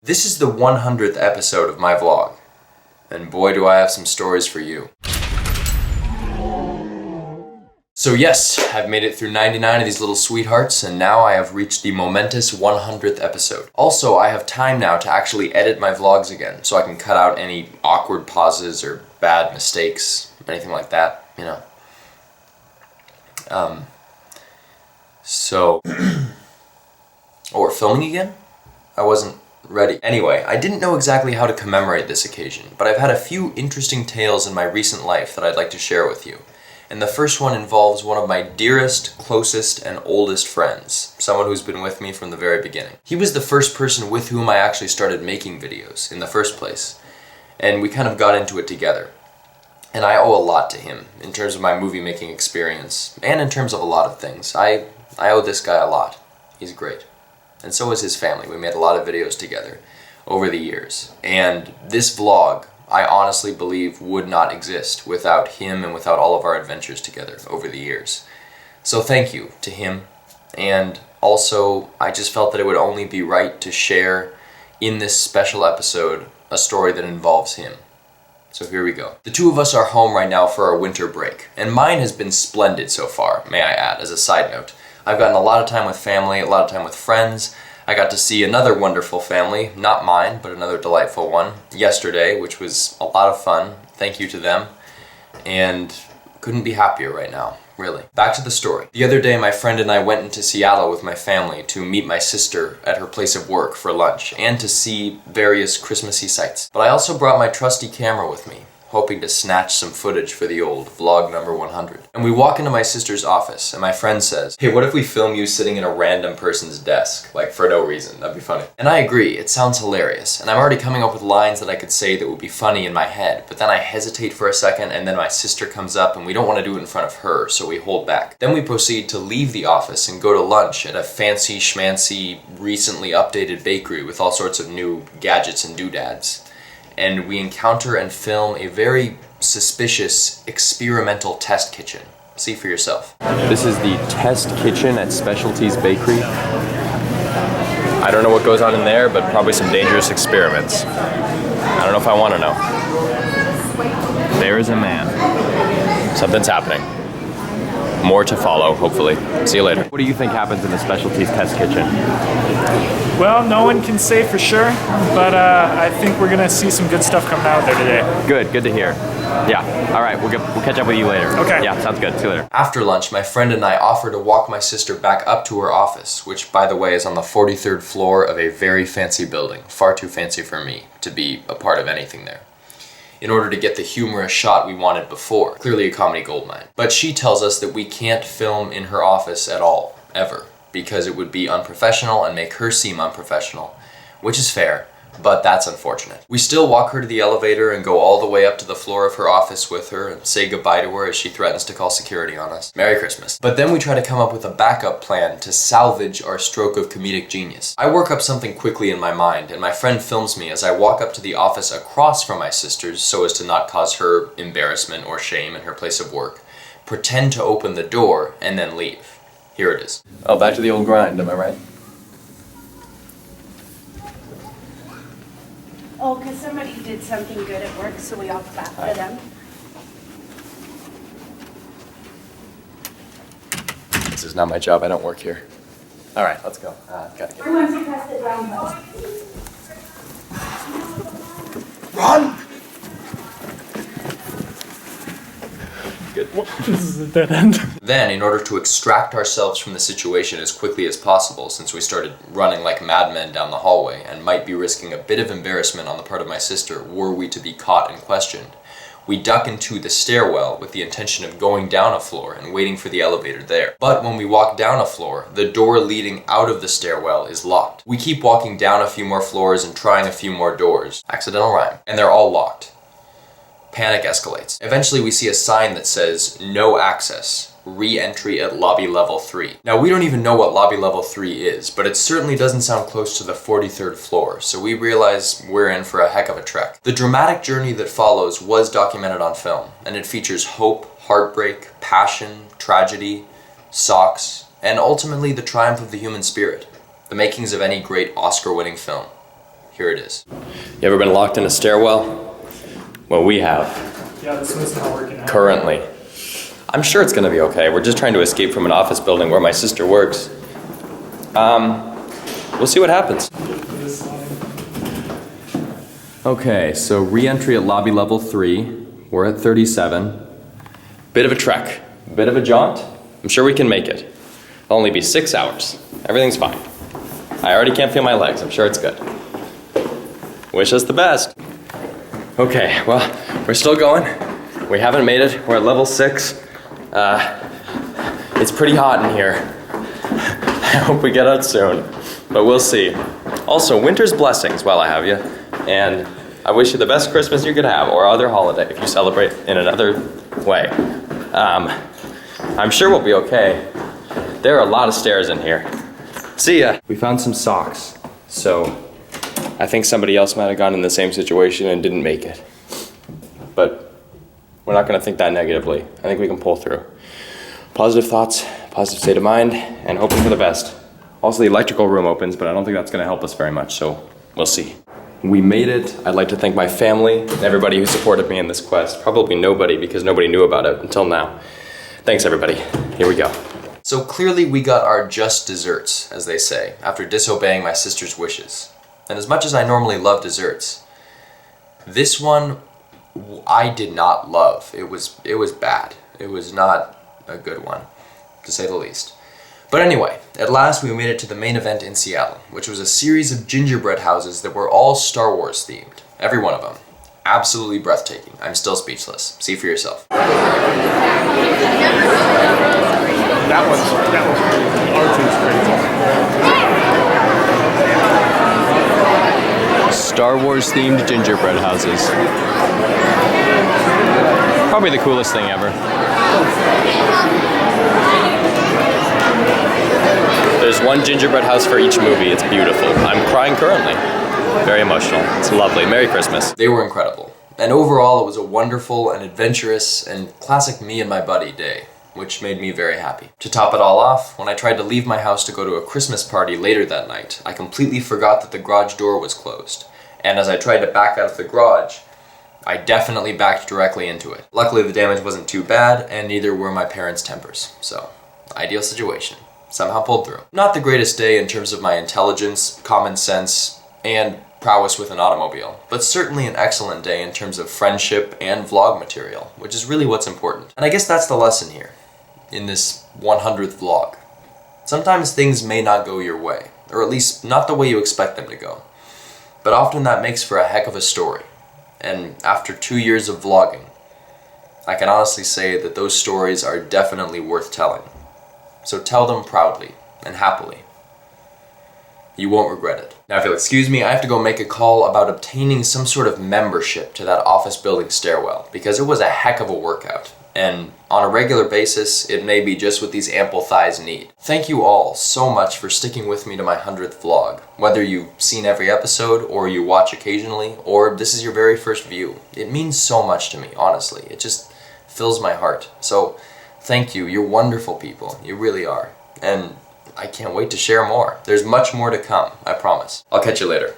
This is the 100th episode of my vlog, and boy do I have some stories for you. So yes, I've made it through 99 of these little sweethearts, and now I have reached the momentous 100th episode. Also, I have time now to actually edit my vlogs again, so I can cut out any awkward pauses or bad mistakes, anything like that, you know. Oh, we're filming again? I wasn't ready. Anyway, I didn't know exactly how to commemorate this occasion, but I've had a few interesting tales in my recent life that I'd like to share with you. And the first one involves one of my dearest, closest, and oldest friends, someone who's been with me from the very beginning. He was the first person with whom I actually started making videos in the first place, and we kind of got into it together. And I owe a lot to him, in terms of my movie making experience, and in terms of a lot of things. I owe this guy a lot. He's great. And so is his family. We made a lot of videos together over the years. And this vlog, I honestly believe, would not exist without him and without all of our adventures together over the years. So thank you to him. And also, I just felt that it would only be right to share in this special episode a story that involves him. So here we go. The two of us are home right now for our winter break, and mine has been splendid so far, may I add, as a side note. I've gotten a lot of time with family, a lot of time with friends. I got to see another wonderful family, not mine, but another delightful one, yesterday, which was a lot of fun. Thank you to them. And couldn't be happier right now, really. Back to the story. The other day, my friend and I went into Seattle with my family to meet my sister at her place of work for lunch and to see various Christmassy sights. But I also brought my trusty camera with me, hoping to snatch some footage for the old vlog number 100. And we walk into my sister's office, and my friend says, "Hey, what if we film you sitting in a random person's desk? Like, for no reason, that'd be funny." And I agree, it sounds hilarious, and I'm already coming up with lines that I could say that would be funny in my head, but then I hesitate for a second, and then my sister comes up, and we don't want to do it in front of her, so we hold back. Then we proceed to leave the office and go to lunch at a fancy schmancy, recently updated bakery with all sorts of new gadgets and doodads. And we encounter and film a very suspicious experimental test kitchen. See for yourself. This is the test kitchen at Specialty's Bakery. I don't know what goes on in there, but probably some dangerous experiments. I don't know if I want to know. There is a man. Something's happening. More to follow, hopefully. See you later. What do you think happens in the Specialty's test kitchen? Well, no one can say for sure, but I think we're gonna see some good stuff coming out of there today. Good to hear. Yeah, all right, we'll catch up with you later. Okay. Yeah, sounds good. See you later. After lunch, my friend and I offer to walk my sister back up to her office, which, by the way, is on the 43rd floor of a very fancy building. Far too fancy for me to be a part of anything there, in order to get the humorous shot we wanted before. Clearly a comedy goldmine. But she tells us that we can't film in her office at all, ever, because it would be unprofessional and make her seem unprofessional, which is fair, but that's unfortunate. We still walk her to the elevator and go all the way up to the floor of her office with her and say goodbye to her as she threatens to call security on us. Merry Christmas. But then we try to come up with a backup plan to salvage our stroke of comedic genius. I work up something quickly in my mind, and my friend films me as I walk up to the office across from my sister's so as to not cause her embarrassment or shame in her place of work, pretend to open the door, and then leave. Here it is. Oh, back to the old grind, am I right? Oh, because somebody did something good at work, so we all clapped for them. This is not my job, I don't work here. All right, let's go. Gotta get Who wants to press the down button? Run! Good. This is a dead end. Then, in order to extract ourselves from the situation as quickly as possible, since we started running like madmen down the hallway and might be risking a bit of embarrassment on the part of my sister were we to be caught and questioned, we duck into the stairwell with the intention of going down a floor and waiting for the elevator there. But when we walk down a floor, the door leading out of the stairwell is locked. We keep walking down a few more floors and trying a few more doors. Accidental rhyme. And they're all locked. Panic escalates. Eventually we see a sign that says, "No access. Re-entry at lobby level 3. Now we don't even know what lobby level 3 is, but it certainly doesn't sound close to the 43rd floor, so we realize we're in for a heck of a trek. The dramatic journey that follows was documented on film, and it features hope, heartbreak, passion, tragedy, socks, and ultimately the triumph of the human spirit, the makings of any great Oscar-winning film. here it is. You ever been locked in a stairwell? Well, we have. Yeah, this one's not working out. Currently. I'm sure it's gonna be okay. We're just trying to escape from an office building where my sister works. We'll see what happens. Okay, so re-entry at lobby level 3. We're at 37. Bit of a trek, bit of a jaunt. I'm sure we can make it. It'll only be 6 hours. Everything's fine. I already can't feel my legs. I'm sure it's good. Wish us the best. Okay, well, we're still going. We haven't made it. We're at level 6. It's pretty hot in here. I hope we get out soon, but we'll see. Also, winter's blessings while I have you, and I wish you the best Christmas you could have, or other holiday if you celebrate in another way. I'm sure we'll be okay. There are a lot of stairs in here. See ya. We found some socks, so I think somebody else might have gotten in the same situation and didn't make it. But we're not gonna think that negatively. I think we can pull through. Positive thoughts, positive state of mind, and hoping for the best. Also, the electrical room opens, but I don't think that's gonna help us very much, so we'll see. We made it. I'd like to thank my family and everybody who supported me in this quest. Probably nobody, because nobody knew about it until now. Thanks, everybody. Here we go. So clearly we got our just desserts, as they say, after disobeying my sister's wishes. And as much as I normally love desserts, this one I did not love. It was bad. It was not a good one, to say the least. But anyway, at last we made it to the main event in Seattle, which was a series of gingerbread houses that were all Star Wars themed. Every one of them. Absolutely breathtaking. I'm still speechless. See for yourself. That was crazy. Star Wars themed gingerbread houses. Probably the coolest thing ever. There's one gingerbread house for each movie. It's beautiful. I'm crying currently. Very emotional. It's lovely. Merry Christmas. They were incredible. And overall, it was a wonderful and adventurous and classic me and my buddy day, which made me very happy. To top it all off, when I tried to leave my house to go to a Christmas party later that night, I completely forgot that the garage door was closed. And as I tried to back out of the garage, I definitely backed directly into it. Luckily, the damage wasn't too bad, and neither were my parents' tempers. So, ideal situation. Somehow pulled through. Not the greatest day in terms of my intelligence, common sense, and prowess with an automobile, but certainly an excellent day in terms of friendship and vlog material, which is really what's important. And I guess that's the lesson here, in this 100th vlog. Sometimes things may not go your way, or at least not the way you expect them to go. But often that makes for a heck of a story. And after 2 years of vlogging, I can honestly say that those stories are definitely worth telling. So tell them proudly and happily. You won't regret it. Now if you'll excuse me, I have to go make a call about obtaining some sort of membership to that office building stairwell, because it was a heck of a workout. And on a regular basis, it may be just what these ample thighs need. Thank you all so much for sticking with me to my 100th vlog. Whether you've seen every episode, or you watch occasionally, or this is your very first view. It means so much to me, honestly. It just fills my heart. So, thank you. You're wonderful people. You really are. And I can't wait to share more. There's much more to come, I promise. I'll catch you later.